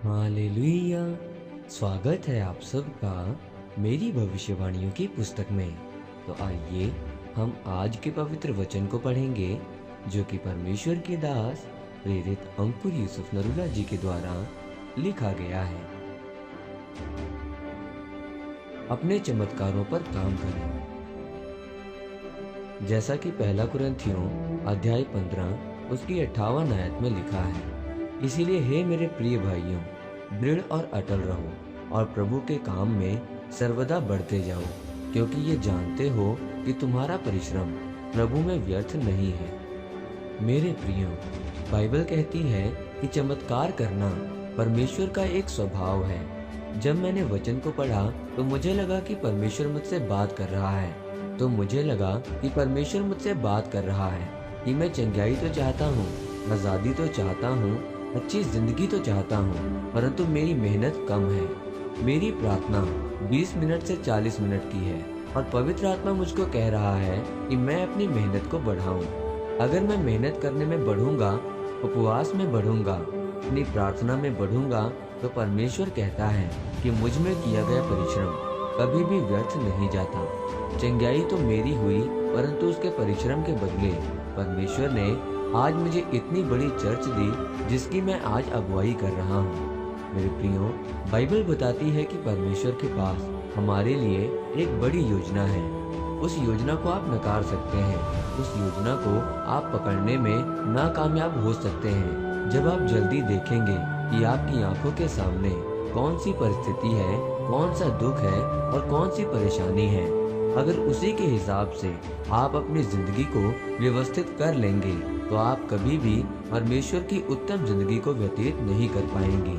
Hallelujah. स्वागत है आप सबका मेरी भविष्यवाणियों की पुस्तक में। तो आइए हम आज के पवित्र वचन को पढ़ेंगे जो कि परमेश्वर के दास प्रेरित अंकुर यूसुफ नरूला जी के द्वारा लिखा गया है। अपने चमत्कारों पर काम करें। जैसा कि पहला कुरिन्थियों अध्याय 15 उसकी 58 आयत में लिखा है, इसीलिए हे मेरे प्रिय भाइयों, दृढ़ और अटल रहो और प्रभु के काम में सर्वदा बढ़ते जाओ, क्योंकि ये जानते हो कि तुम्हारा परिश्रम प्रभु में व्यर्थ नहीं है। मेरे प्रियो, बाइबल कहती है कि चमत्कार करना परमेश्वर का एक स्वभाव है। जब मैंने वचन को पढ़ा तो मुझे लगा कि परमेश्वर मुझसे बात कर रहा है कि मैं चंगाई तो चाहता हूँ, आज़ादी तो चाहता हूँ, अच्छी जिंदगी तो चाहता हूँ, परंतु मेरी मेहनत कम है। मेरी प्रार्थना 20 मिनट से 40 मिनट की है और पवित्र आत्मा मुझको कह रहा है कि मैं अपनी मेहनत को बढ़ाऊं। अगर मैं मेहनत करने में बढ़ूंगा, उपवास में बढ़ूंगा, अपनी प्रार्थना में बढ़ूंगा, तो परमेश्वर कहता है कि मुझ में किया गया परिश्रम कभी भी व्यर्थ नहीं जाता। चंगाई तो मेरी हुई, परंतु उसके परिश्रम के बदले परमेश्वर ने आज मुझे इतनी बड़ी चर्च दी जिसकी मैं आज अगुवाई कर रहा हूँ। मेरे प्रियो, बाइबल बताती है कि परमेश्वर के पास हमारे लिए एक बड़ी योजना है। उस योजना को आप नकार सकते हैं, उस योजना को आप पकड़ने में नाकामयाब हो सकते हैं। जब आप जल्दी देखेंगे कि आपकी आंखों के सामने कौन सी परिस्थिति है, कौन सा दुख है और कौन सी परेशानी है, अगर उसी के हिसाब से आप अपनी जिंदगी को व्यवस्थित कर लेंगे तो आप कभी भी परमेश्वर की उत्तम जिंदगी को व्यतीत नहीं कर पाएंगे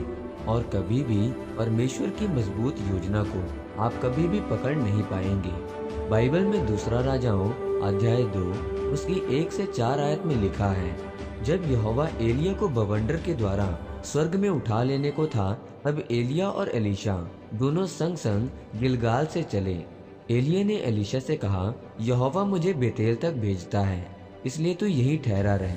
और कभी भी परमेश्वर की मजबूत योजना को आप कभी भी पकड़ नहीं पाएंगे। बाइबल में दूसरा राजाओं अध्याय 2 उसकी 1 से 4 आयत में लिखा है, जब यहोवा एलिया को बवंडर के द्वारा स्वर्ग में उठा लेने को था, तब एलिया और एलीशा दोनों संग संग गिलगाल से चले। एलिया ने एलीशा से कहा, यहोवा मुझे बेतेल तक भेजता है, इसलिए तू यहीं ठहरा रह।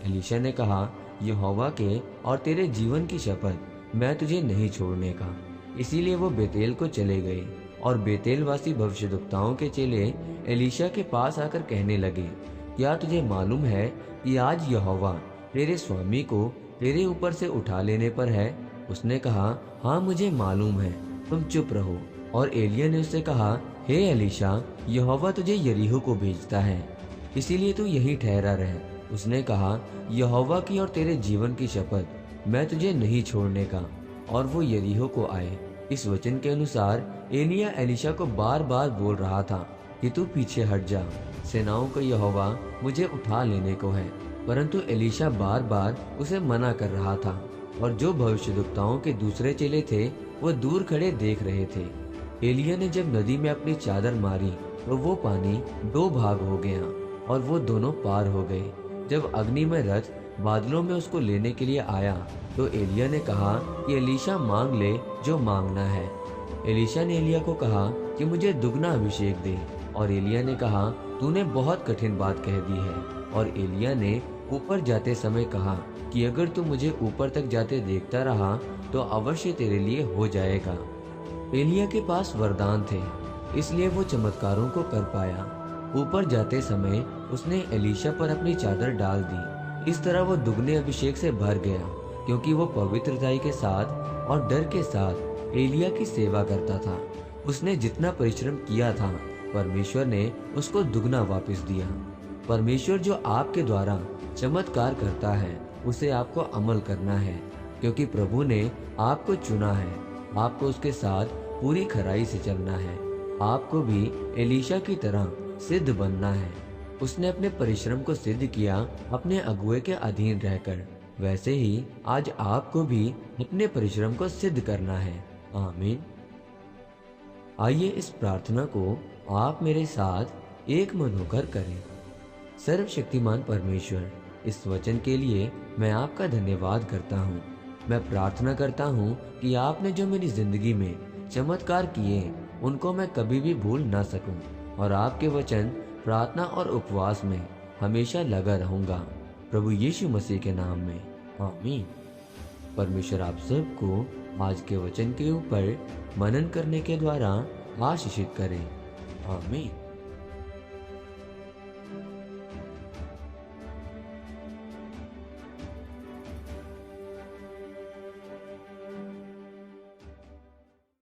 एलीशा ने कहा, यहोवा के और तेरे जीवन की शपथ, मैं तुझे नहीं छोड़ने का। इसीलिए वो बेतेल को चले गए और बेतेलवासी भविष्यद्वक्ताओं के चेले एलीशा के पास आकर कहने लगे, क्या तुझे मालूम है कि आज यहोवा तेरे स्वामी को तेरे ऊपर से उठा लेने पर है? उसने कहा, हाँ मुझे मालूम है, तुम चुप रहो। और एलिया ने उससे कहा, हे एलीशा, यहोवा तुझे यरीहो को भेजता है, इसीलिए तू यहीं ठहरा रह। उसने कहा, यहोवा की और तेरे जीवन की शपथ, मैं तुझे नहीं छोड़ने का। और वो यरीहो को आए। इस वचन के अनुसार एलिया एलीशा को बार बार बोल रहा था कि तू पीछे हट जा, सेनाओं का यहोवा मुझे उठा लेने को है, परंतु एलीशा बार बार उसे मना कर रहा था। और जो भविष्यद्वक्ताओं के दूसरे चेले थे वो दूर खड़े देख रहे थे। एलिया ने जब नदी में अपनी चादर मारी तो वो पानी 2 भाग हो गया और वो दोनों पार हो गए। जब अग्निमय रथ बादलों में उसको लेने के लिए आया तो एलिया ने कहा कि एलीशा मांग ले जो मांगना है। एलीशा ने एलिया को कहा कि मुझे दुगना अभिषेक दे, और एलिया ने कहा, तूने बहुत कठिन बात कह दी है। और एलिया ने ऊपर जाते समय कहा कि अगर तू मुझे ऊपर तक जाते देखता रहा तो अवश्य तेरे लिए हो जाएगा। एलिया के पास वरदान थे, इसलिए वो चमत्कारों को कर पाया। ऊपर जाते समय उसने एलीशा पर अपनी चादर डाल दी। इस तरह वो दुगने अभिषेक से भर गया, क्योंकि वो पवित्रता के साथ और डर के साथ एलिया की सेवा करता था। उसने जितना परिश्रम किया था, परमेश्वर ने उसको दुगना वापस दिया। परमेश्वर जो आपके द्वारा चमत्कार करता है उसे आपको अमल करना है, क्योंकि प्रभु ने आपको चुना है। आपको उसके साथ पूरी खराई से चलना है। आपको भी एलीशा की तरह सिद्ध बनना है। उसने अपने परिश्रम को सिद्ध किया अपने अगुए के अधीन रहकर, वैसे ही आज आपको भी अपने परिश्रम को सिद्ध करना है। आमीन। आइए इस प्रार्थना को आप मेरे साथ एक मन होकर करें। सर्वशक्तिमान परमेश्वर, इस वचन के लिए मैं आपका धन्यवाद करता हूँ। मैं प्रार्थना करता हूँ कि आपने जो मेरी जिंदगी में चमत्कार किए उनको मैं कभी भी भूल ना सकूं, और आपके वचन, प्रार्थना और उपवास में हमेशा लगा रहूंगा। प्रभु यीशु मसीह के नाम में, आमीन। परमेश्वर आप सबको आज के वचन के ऊपर मनन करने के द्वारा आशीषित करें। आमीन।